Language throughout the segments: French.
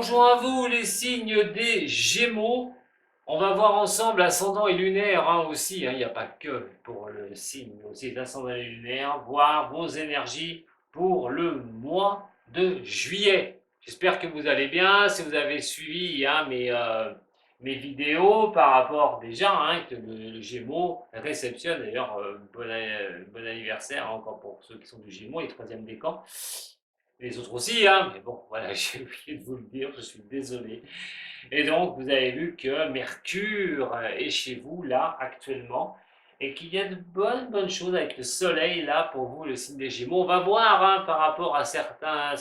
Bonjour à vous les signes des Gémeaux. On va voir ensemble ascendant et lunaire aussi, il n'y a pas que pour le signe, mais aussi l'ascendant et lunaire, voir vos énergies pour le mois de juillet. J'espère que vous allez bien, si vous avez suivi mes vidéos par rapport déjà que le Gémeaux réceptionne, d'ailleurs bon anniversaire encore pour ceux qui sont du Gémeaux et troisième décan. Les autres aussi, mais bon, voilà, j'ai oublié de vous le dire, je suis désolé. Et donc, vous avez vu que Mercure est chez vous, là, actuellement, et qu'il y a de bonnes choses avec le Soleil, là, pour vous, le signe des Gémeaux. On va voir, par rapport à certains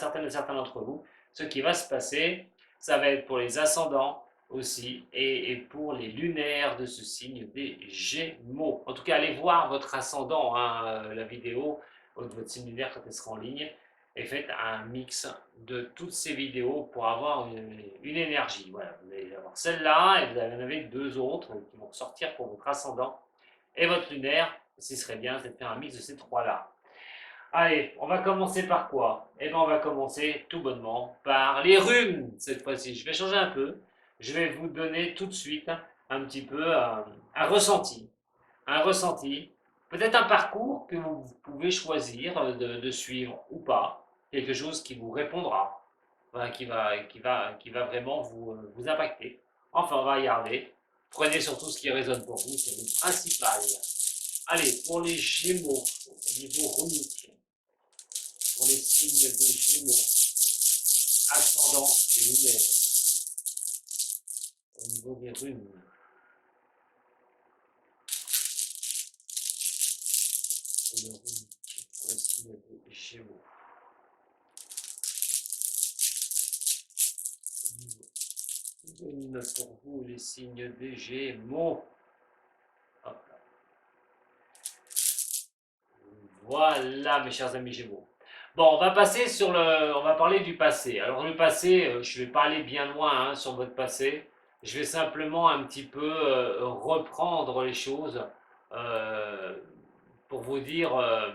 d'entre vous, ce qui va se passer. Ça va être pour les ascendants aussi, et pour les lunaires de ce signe des Gémeaux. En tout cas, allez voir votre ascendant, la vidéo de votre signe lunaire quand elle sera en ligne et faites un mix de toutes ces vidéos pour avoir une énergie. Voilà, vous allez avoir celle-là et vous en avez deux autres qui vont sortir pour votre ascendant et votre lunaire. Ce qui serait bien, c'est de faire un mix de ces trois-là. Allez, on va commencer par quoi? Eh bien, on va commencer tout bonnement par les runes cette fois-ci. Je vais changer un peu. Je vais vous donner tout de suite un petit peu un ressenti. Un ressenti, peut-être un parcours que vous pouvez choisir de suivre ou pas, quelque chose qui vous répondra, enfin, qui va vraiment vous impacter. Enfin, on va regarder. Prenez surtout ce qui résonne pour vous, c'est le principal. Allez, pour les Gémeaux, au niveau runique, pour les signes des Gémeaux, ascendant et lunaire, au niveau des runes, pour les signes des Gémeaux. Une pour vous, les signes des Gémeaux. Hop. Voilà, mes chers amis Gémeaux. Bon, on va parler du passé. Alors le passé, je ne vais pas aller bien loin sur votre passé. Je vais simplement un petit peu reprendre les choses euh, pour vous dire, euh,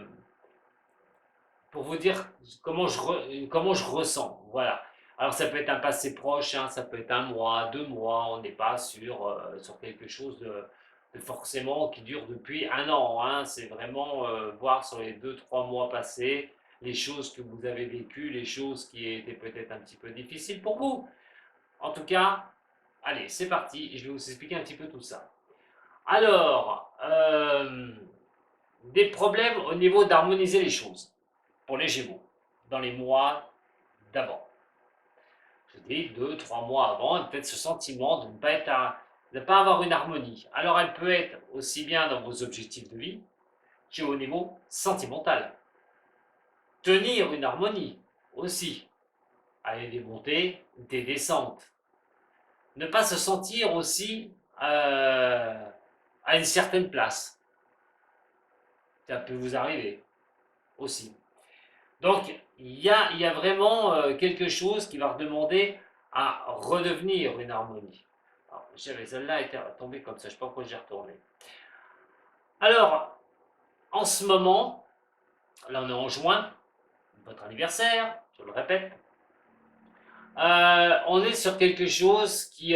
pour vous dire comment je ressens. Voilà. Alors ça peut être un passé proche, ça peut être un mois, 2 mois, on n'est pas sur quelque chose de forcément qui dure depuis un an. C'est vraiment voir sur les 2, 3 mois passés les choses que vous avez vécues, les choses qui étaient peut-être un petit peu difficiles pour vous. En tout cas, allez, c'est parti, je vais vous expliquer un petit peu tout ça. Alors, des problèmes au niveau d'harmoniser les choses pour les Gémeaux dans les mois d'avant. Je dis 2, 3 mois avant, peut-être ce sentiment de ne pas avoir une harmonie. Alors elle peut être aussi bien dans vos objectifs de vie qu'au niveau sentimental. Tenir une harmonie aussi, avec des montées, des descentes. Ne pas se sentir aussi à une certaine place. Ça peut vous arriver aussi. Donc, il y a vraiment quelque chose qui va redemander à redevenir une harmonie. Alors, celle-là était tombée comme ça, je ne sais pas pourquoi j'ai retourné. Alors, en ce moment, là on est en juin, votre anniversaire, je le répète, on est sur quelque chose qui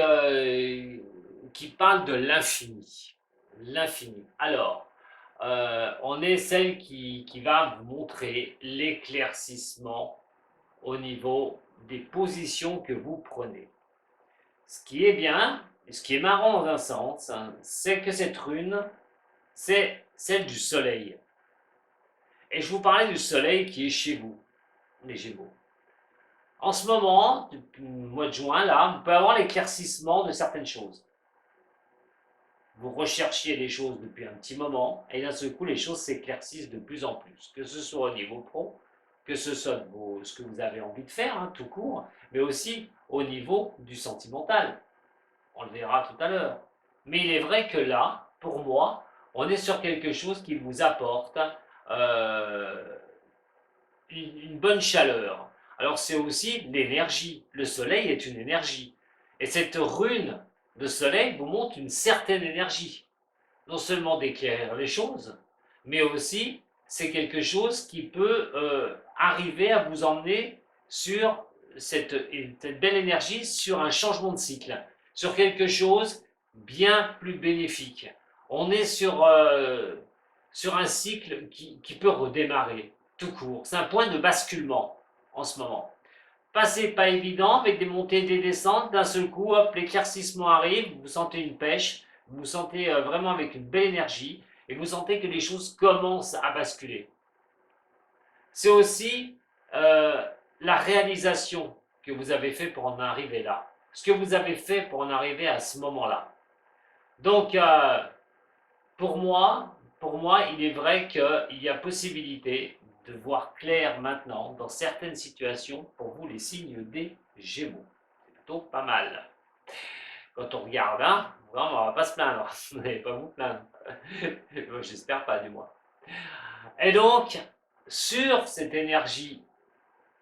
parle de l'infini. L'infini. Alors, on est celle qui va vous montrer l'éclaircissement au niveau des positions que vous prenez. Ce qui est bien, et ce qui est marrant dans un sens, c'est que cette rune, c'est celle du soleil. Et je vous parlais du soleil qui est chez vous, les Gémeaux. En ce moment, depuis le mois de juin, là, vous pouvez avoir l'éclaircissement de certaines choses. Vous recherchiez des choses depuis un petit moment, et d'un seul coup, les choses s'éclaircissent de plus en plus, que ce soit au niveau pro, que ce soit ce que vous avez envie de faire, tout court, mais aussi au niveau du sentimental. On le verra tout à l'heure. Mais il est vrai que là, pour moi, on est sur quelque chose qui vous apporte euh, une bonne chaleur. Alors c'est aussi l'énergie. Le soleil est une énergie. Et cette rune de soleil vous montre une certaine énergie. Non seulement d'éclairer les choses, mais aussi c'est quelque chose qui peut arriver à vous emmener sur cette belle énergie sur un changement de cycle, sur quelque chose bien plus bénéfique. On est sur un cycle qui peut redémarrer, tout court. C'est un point de basculement en ce moment. C'est pas évident, avec des montées et des descentes, d'un seul coup, hop, l'éclaircissement arrive, vous sentez une pêche, vous vous sentez vraiment avec une belle énergie, et vous sentez que les choses commencent à basculer. C'est aussi la réalisation que vous avez fait pour en arriver là, ce que vous avez fait pour en arriver à ce moment-là. Donc, pour moi, il est vrai qu'il y a possibilité de voir clair maintenant dans certaines situations pour vous les signes des Gémeaux. C'est plutôt pas mal. Quand on regarde, hein, on ne va pas se plaindre, vous n'allez pas vous plaindre. J'espère pas du moins. Et donc, sur cette énergie,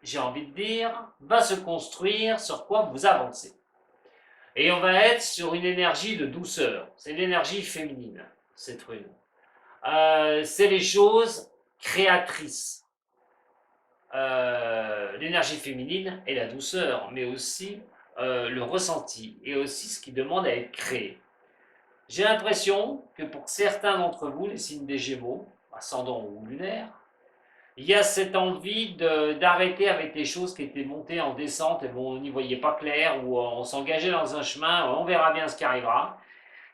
j'ai envie de dire, va se construire sur quoi vous avancez. Et on va être sur une énergie de douceur. C'est l'énergie féminine, cette rune. C'est les choses créatrices. L'énergie féminine et la douceur, mais aussi le ressenti et aussi ce qui demande à être créé. J'ai l'impression que pour certains d'entre vous, les signes des Gémeaux, ascendant ou lunaire, il y a cette envie d'arrêter avec les choses qui étaient montées en descente et bon, on n'y voyait pas clair, ou on s'engageait dans un chemin, on verra bien ce qui arrivera.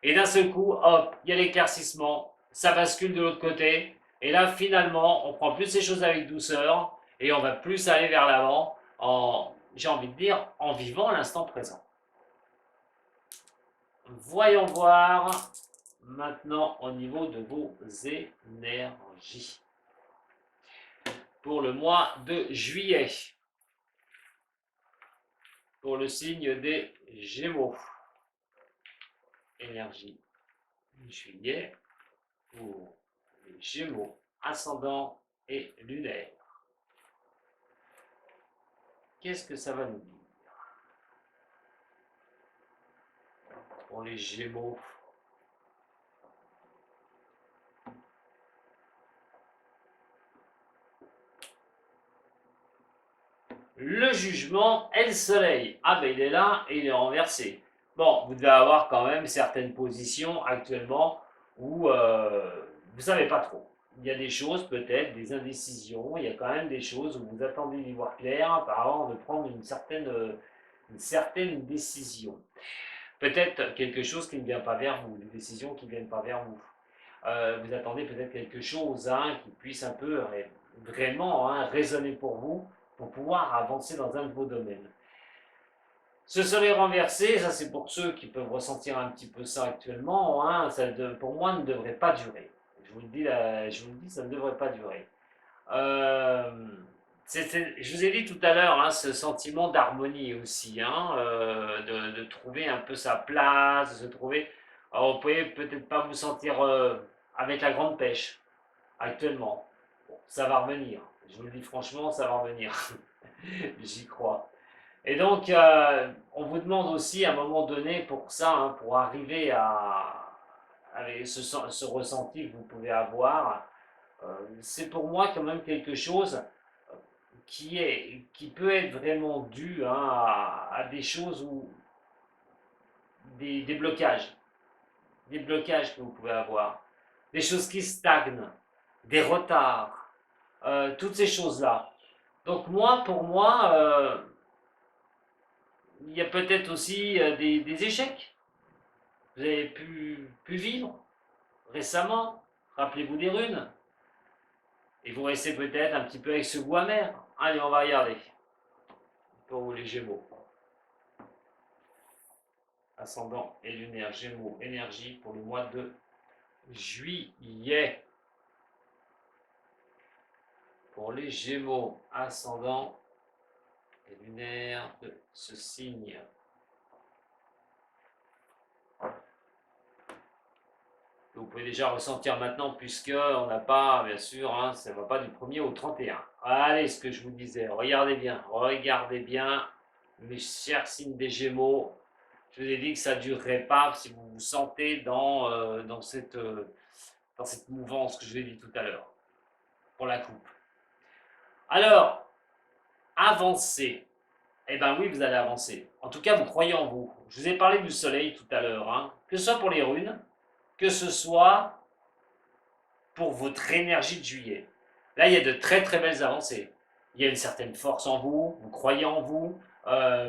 Et d'un seul coup, hop, il y a l'éclaircissement, ça bascule de l'autre côté, et là finalement, on prend plus ces choses avec douceur, et on va plus aller vers l'avant, j'ai envie de dire, en vivant l'instant présent. Voyons voir maintenant au niveau de vos énergies. Pour le mois de juillet, pour le signe des Gémeaux, énergie juillet, pour les Gémeaux, ascendant et lunaire. Qu'est-ce que ça va nous dire pour les Gémeaux? Le jugement et le soleil. Ah ben il est là et il est renversé. Bon, vous devez avoir quand même certaines positions actuellement où vous ne savez pas trop. Il y a des choses peut-être, des indécisions, il y a quand même des choses où vous attendez d'y voir clair avant de prendre une certaine décision. Peut-être quelque chose qui ne vient pas vers vous, des décisions qui ne viennent pas vers vous. Vous attendez peut-être quelque chose qui puisse un peu vraiment résonner pour vous, pour pouvoir avancer dans un de vos domaines. Ce soleil renversé, ça c'est pour ceux qui peuvent ressentir un petit peu ça actuellement, ça pour moi ne devrait pas durer. Je vous le dis, ça ne devrait pas durer. Je vous ai dit tout à l'heure, ce sentiment d'harmonie aussi, de trouver un peu sa place, de se trouver. Alors, vous pouvez peut-être pas vous sentir avec la grande pêche actuellement. Bon, ça va revenir. Je vous le dis franchement, ça va revenir. J'y crois. Et donc, on vous demande aussi à un moment donné pour ça, pour arriver avec ce ressenti que vous pouvez avoir, c'est pour moi quand même quelque chose qui peut être vraiment dû à des choses ou des blocages que vous pouvez avoir, des choses qui stagnent, des retards, toutes ces choses-là. Donc pour moi, il y a peut-être aussi des échecs que vous avez pu vivre récemment. Rappelez-vous des runes. Et vous restez peut-être un petit peu avec ce goût amer. Allez, on va regarder. Pour vous les Gémeaux. Ascendant et lunaire, Gémeaux, énergie pour le mois de juillet. Pour les Gémeaux, ascendant et lunaire de ce signe. Vous pouvez déjà ressentir maintenant, puisque on n'a pas, bien sûr, ça ne va pas du 1er au 31. Allez, ce que je vous disais, regardez bien, mes chers signes des Gémeaux. Je vous ai dit que ça ne durerait pas si vous vous sentez dans cette mouvance que je vous ai dit tout à l'heure, pour la coupe. Alors, avancez. Eh bien oui, vous allez avancer. En tout cas, vous croyez en vous. Je vous ai parlé du soleil tout à l'heure, hein. Que ce soit pour les runes, que ce soit pour votre énergie de juillet. Là, il y a de très très belles avancées. Il y a une certaine force en vous, vous croyez en vous,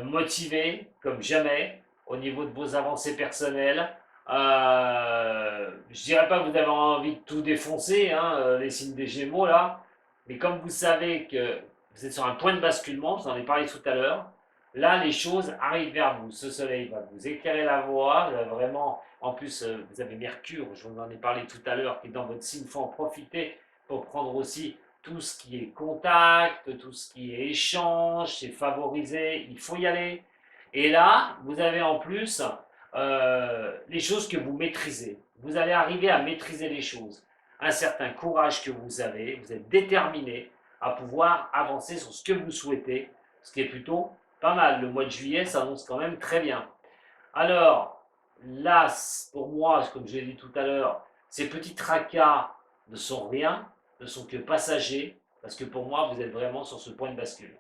motivé comme jamais au niveau de vos avancées personnelles. Je dirais pas que vous avez envie de tout défoncer, hein, les signes des Gémeaux là, mais comme vous savez que vous êtes sur un point de basculement, je vous en ai parlé tout à l'heure, là les choses arrivent vers vous. Ce soleil va vous éclairer la voie, vraiment. En plus, vous avez Mercure, je vous en ai parlé tout à l'heure, qui est dans votre signe. Il faut en profiter pour prendre aussi tout ce qui est contact, tout ce qui est échange, c'est favorisé, il faut y aller. Et là, vous avez en plus les choses que vous maîtrisez. Vous allez arriver à maîtriser les choses. Un certain courage que vous avez, vous êtes déterminé à pouvoir avancer sur ce que vous souhaitez, ce qui est plutôt pas mal. Le mois de juillet s'annonce quand même très bien. Alors, là, pour moi, comme je l'ai dit tout à l'heure, ces petits tracas ne sont rien, ne sont que passagers, parce que pour moi, vous êtes vraiment sur ce point de bascule.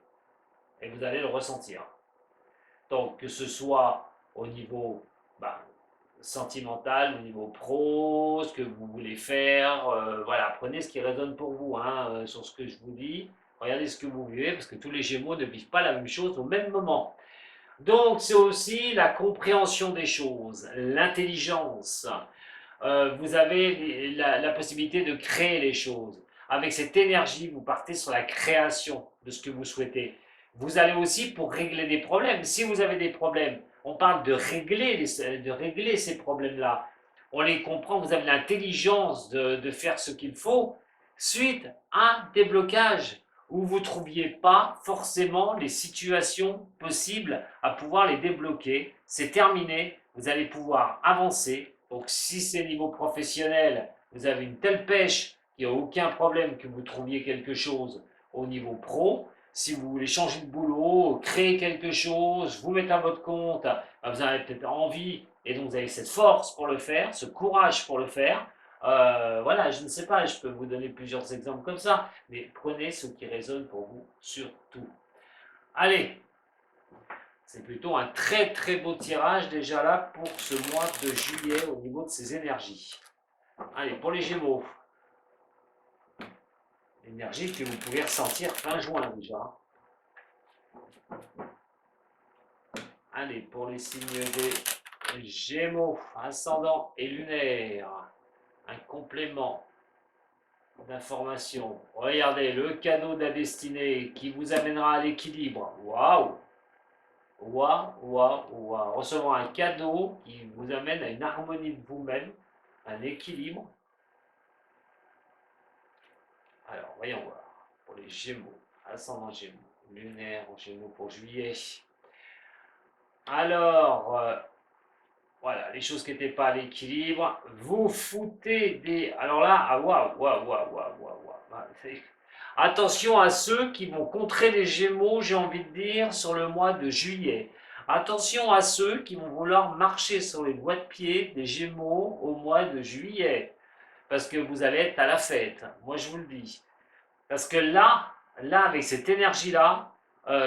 Et vous allez le ressentir. Donc, que ce soit au niveau bah, sentimental, au niveau pro, ce que vous voulez faire, voilà, prenez ce qui résonne pour vous, hein, sur ce que je vous dis. Regardez ce que vous vivez, parce que tous les Gémeaux ne vivent pas la même chose au même moment. Donc, c'est aussi la compréhension des choses, l'intelligence. Vous avez la possibilité de créer les choses. Avec cette énergie, vous partez sur la création de ce que vous souhaitez. Vous allez aussi pour régler des problèmes. Si vous avez des problèmes, on parle de régler ces problèmes-là. On les comprend, vous avez l'intelligence de faire ce qu'il faut suite à un déblocage où vous ne trouviez pas forcément les situations possibles à pouvoir les débloquer. C'est terminé, vous allez pouvoir avancer. Donc si c'est niveau professionnel, vous avez une telle pêche qu'il n'y a aucun problème que vous trouviez quelque chose au niveau pro. Si vous voulez changer de boulot, créer quelque chose, vous mettre à votre compte, vous avez peut-être envie et donc vous avez cette force pour le faire, ce courage pour le faire. Voilà, je ne sais pas, je peux vous donner plusieurs exemples comme ça, mais prenez ce qui résonne pour vous surtout. Allez, c'est plutôt un très très beau tirage déjà là pour ce mois de juillet au niveau de ses énergies. Allez, pour les Gémeaux, l'énergie que vous pouvez ressentir fin juin déjà. Allez, pour les signes des Gémeaux, ascendant et lunaire, un complément d'information. Regardez, le cadeau de la destinée qui vous amènera à l'équilibre. Waouh! Waouh, waouh, waouh. Recevoir un cadeau qui vous amène à une harmonie de vous-même, un équilibre. Alors, voyons voir. Pour les Gémeaux, ascendant Gémeaux, lunaire en Gémeaux pour juillet. Alors, voilà, les choses qui n'étaient pas à l'équilibre. Vous foutez des. Alors là, ah waouh, waouh, waouh, waouh, waouh. Attention à ceux qui vont contrer les Gémeaux, j'ai envie de dire, sur le mois de juillet. Attention à ceux qui vont vouloir marcher sur les doigts de pied des Gémeaux au mois de juillet. Parce que vous allez être à la fête. Moi, je vous le dis. Parce que là, avec cette énergie-là,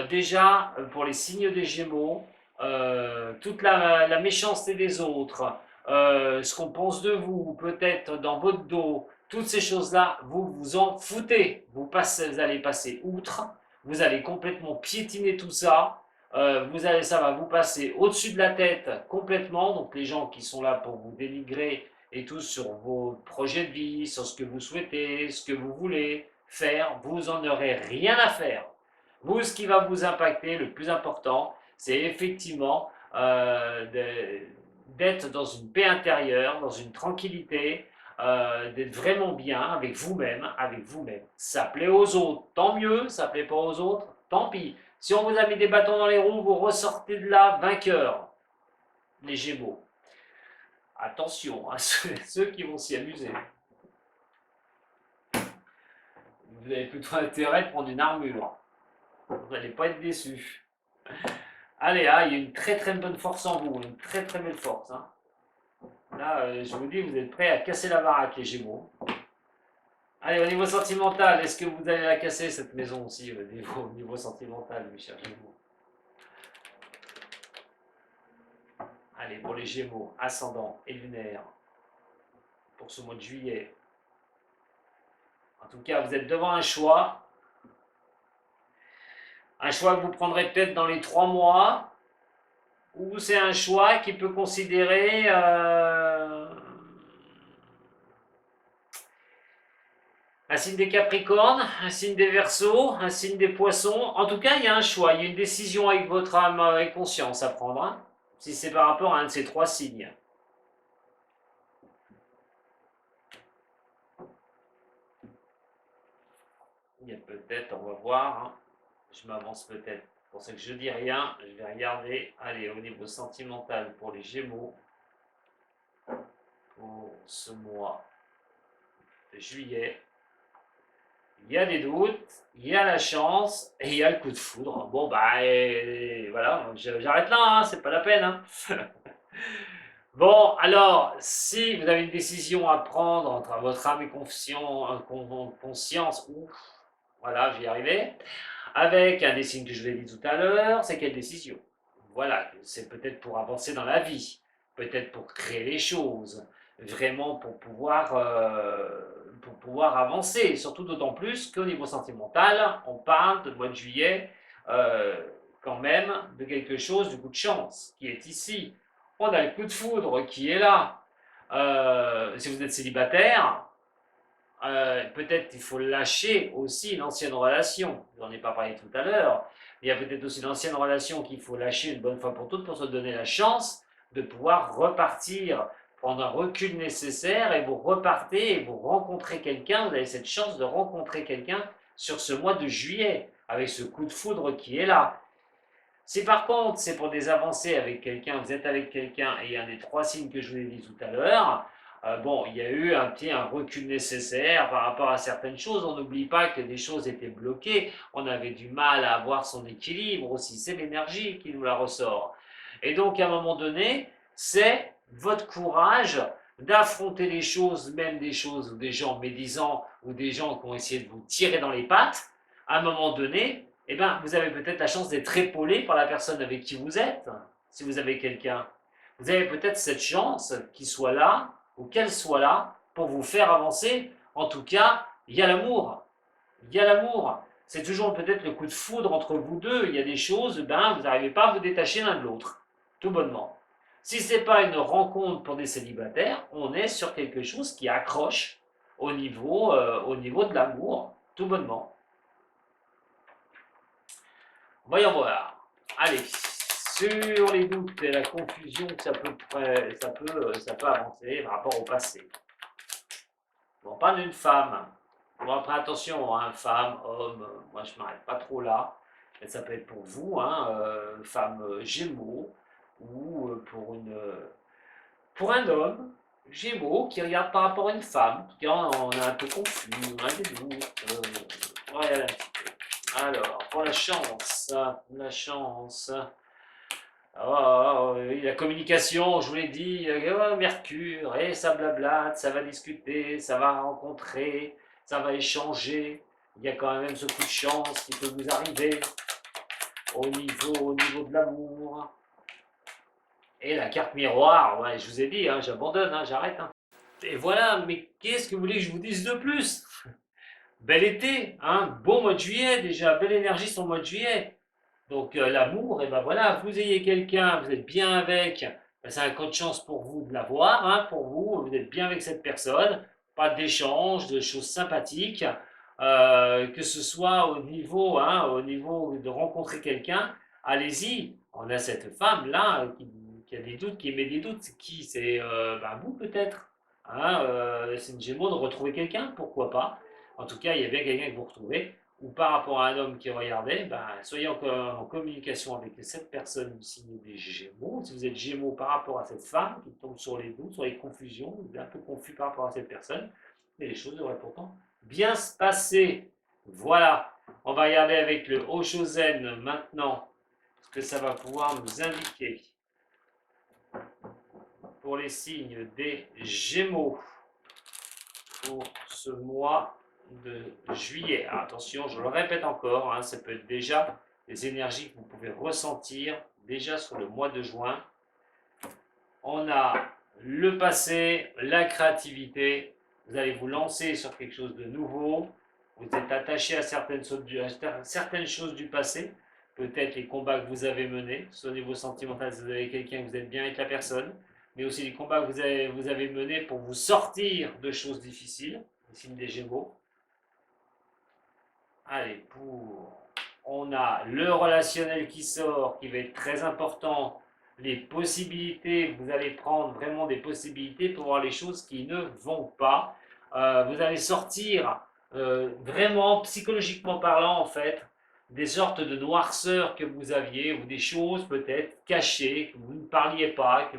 déjà, pour les signes des Gémeaux, toute la méchanceté des autres, ce qu'on pense de vous, peut-être dans votre dos, toutes ces choses-là, vous vous en foutez. Vous allez passer outre, vous allez complètement piétiner tout ça, ça va vous passer au-dessus de la tête complètement. Donc les gens qui sont là pour vous dénigrer et tout sur vos projets de vie, sur ce que vous souhaitez, ce que vous voulez faire, vous en aurez rien à faire. Vous, ce qui va vous impacter, le plus important, c'est effectivement d'être dans une paix intérieure, dans une tranquillité, d'être vraiment bien avec vous-même, avec vous-même. Ça plaît aux autres, tant mieux, ça plaît pas aux autres, tant pis. Si on vous a mis des bâtons dans les roues, vous ressortez de là vainqueur, les Gémeaux. Attention à ceux qui vont s'y amuser. Vous avez plutôt intérêt de prendre une armure. Vous n'allez pas être déçus. Allez, ah, il y a une très très bonne force en vous, une très très belle force. Hein. Là, je vous dis, vous êtes prêts à casser la baraque, les Gémeaux. Allez, au niveau sentimental, est-ce que vous allez la casser, cette maison aussi, au niveau sentimental, mes chers Gémeaux? Allez, pour les Gémeaux, ascendant et lunaire, pour ce mois de juillet. En tout cas, vous êtes devant un choix que vous prendrez peut-être dans les 3 mois, ou c'est un choix qui peut considérer un signe des Capricornes, un signe des Verseaux, un signe des Poissons. En tout cas, il y a un choix, il y a une décision avec votre âme et conscience à prendre, hein, si c'est par rapport à un de ces 3 signes. Il y a peut-être, on va voir, hein, je m'avance peut-être. C'est pour ça que je dis rien, je vais regarder. Allez, au niveau sentimental pour les Gémeaux, pour ce mois de juillet, il y a des doutes, il y a la chance et il y a le coup de foudre. Bon, bah, voilà, j'arrête là, hein, c'est pas la peine. Hein. Bon, alors, si vous avez une décision à prendre entre votre âme et conscience, ou voilà, j'y arrivais, avec un des signes que je vous ai dit tout à l'heure, c'est quelle décision? Voilà, c'est peut-être pour avancer dans la vie, peut-être pour créer les choses, vraiment pour pouvoir avancer, surtout d'autant plus qu'au niveau sentimental, on parle de mois de juillet, quand même, de quelque chose, du coup de chance, qui est ici. On a le coup de foudre qui est là. Si vous êtes célibataire, peut-être il faut lâcher aussi l'ancienne relation. J'en ai pas parlé tout à l'heure. Il y a peut-être aussi l'ancienne relation qu'il faut lâcher une bonne fois pour toutes pour se donner la chance de pouvoir repartir, prendre un recul nécessaire et vous repartez et vous rencontrez quelqu'un. Vous avez cette chance de rencontrer quelqu'un sur ce mois de juillet avec ce coup de foudre qui est là. Si par contre c'est pour des avancées avec quelqu'un, vous êtes avec quelqu'un et il y a un des 3 signes que je vous ai dit tout à l'heure, bon, il y a eu un recul nécessaire par rapport à certaines choses. On n'oublie pas que des choses étaient bloquées. On avait du mal à avoir son équilibre aussi. C'est l'énergie qui nous la ressort. Et donc, à un moment donné, c'est votre courage d'affronter les choses, même des choses ou des gens médisants ou des gens qui ont essayé de vous tirer dans les pattes. À un moment donné, eh ben, vous avez peut-être la chance d'être épaulé par la personne avec qui vous êtes, si vous avez quelqu'un. Vous avez peut-être cette chance qu'il soit là, ou qu'elle soit là, pour vous faire avancer. En tout cas, il y a l'amour. Il y a l'amour. C'est toujours peut-être le coup de foudre entre vous deux. Il y a des choses, ben, vous n'arrivez pas à vous détacher l'un de l'autre. Tout bonnement. Si ce n'est pas une rencontre pour des célibataires, on est sur quelque chose qui accroche au niveau de l'amour. Tout bonnement. Voyons voir. Allez, sur les doutes et la confusion que ça peut avancer par rapport au passé. On parle d'une femme. Bon, après, attention, hein, femme, homme, moi je ne m'arrête pas trop là. Mais ça peut être pour vous, hein, femme gémeaux, ou pour un homme gémeaux qui regarde par rapport à une femme. En tout cas, on est un peu confus, on a des doutes. On va y aller un petit peu. Alors, pour la chance, la communication, je vous l'ai dit, Mercure, et ça blablate, ça va discuter, ça va rencontrer, ça va échanger. Il y a quand même ce coup de chance qui peut vous arriver au niveau de l'amour. Et la carte miroir, ouais, je vous ai dit, hein, j'abandonne, hein, j'arrête. Hein. Et voilà, mais qu'est-ce que vous voulez que je vous dise de plus? Bel été, hein, beau mois de juillet déjà, belle énergie sur le mois de juillet. Donc l'amour, et ben voilà, vous ayez quelqu'un, vous êtes bien avec, ben, c'est un coup de chance pour vous de l'avoir, hein, pour vous, vous êtes bien avec cette personne, pas d'échange, de choses sympathiques, que ce soit au niveau de rencontrer quelqu'un, allez-y, on a cette femme-là qui a des doutes, qui émet des doutes, qui c'est ben, vous peut-être, hein, c'est une Gémeaux de retrouver quelqu'un, pourquoi pas, en tout cas il y a bien quelqu'un que vous retrouvez, ou par rapport à un homme qui regardait, ben, soyez en communication avec cette personne du signe des Gémeaux. Si vous êtes Gémeaux par rapport à cette femme qui tombe sur les doutes, sur les confusions, vous êtes un peu confus par rapport à cette personne, mais les choses devraient pourtant bien se passer. Voilà, on va regarder avec le Oshozen maintenant ce que ça va pouvoir nous indiquer pour les signes des Gémeaux pour ce mois de juillet. Alors, attention, je le répète encore, hein, ça peut être déjà des énergies que vous pouvez ressentir déjà sur le mois de juin. on a le passé, la créativité. Vous allez vous lancer sur quelque chose de nouveau. Vous êtes attaché à certaines choses du passé. Peut-être les combats que vous avez menés, soit au niveau sentimental, si vous avez quelqu'un, vous êtes bien avec la personne, mais aussi les combats que vous avez menés pour vous sortir de choses difficiles, le signe des Gémeaux. Allez, on a le relationnel qui sort, qui va être très important. Les possibilités, vous allez prendre vraiment des possibilités pour voir les choses qui ne vont pas. Vous allez sortir vraiment, psychologiquement parlant, en fait, des sortes de noirceurs que vous aviez, ou des choses peut-être cachées, que vous ne parliez pas,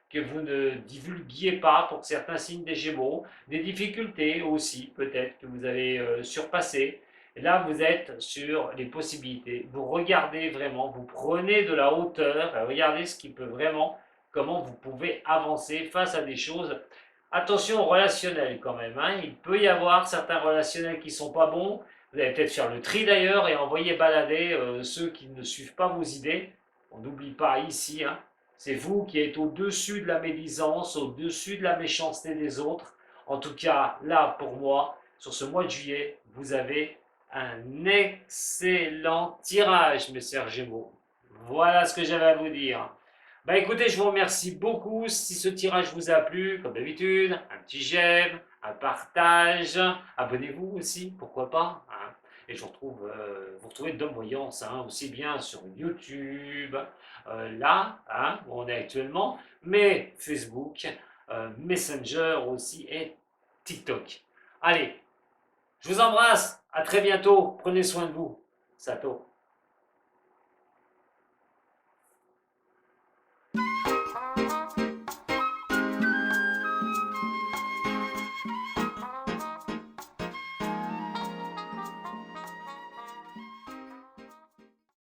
que vous ne divulguiez pas pour certains signes des Gémeaux, des difficultés aussi peut-être que vous allez surpasser. Et là, vous êtes sur les possibilités. Vous regardez vraiment, vous prenez de la hauteur, regardez ce qui peut vraiment, comment vous pouvez avancer face à des choses. Attention au relationnel quand même, hein. Il peut y avoir certains relationnels qui ne sont pas bons. Vous allez peut-être faire le tri d'ailleurs et envoyer balader ceux qui ne suivent pas vos idées. On n'oublie pas ici, hein, c'est vous qui êtes au-dessus de la médisance, au-dessus de la méchanceté des autres. En tout cas, là, pour moi, sur ce mois de juillet, vous avez un excellent tirage, mes chers Gémeaux. Voilà ce que j'avais à vous dire. Bah écoutez, je vous remercie beaucoup. Si ce tirage vous a plu, comme d'habitude, un petit j'aime, un partage. Abonnez-vous aussi, pourquoi pas, hein. Et je vous retrouve, vous retrouvez Dom Voyance, hein, aussi bien sur YouTube, là, hein, où on est actuellement, mais Facebook, Messenger aussi et TikTok. Allez, je vous embrasse, à très bientôt, prenez soin de vous. Sato.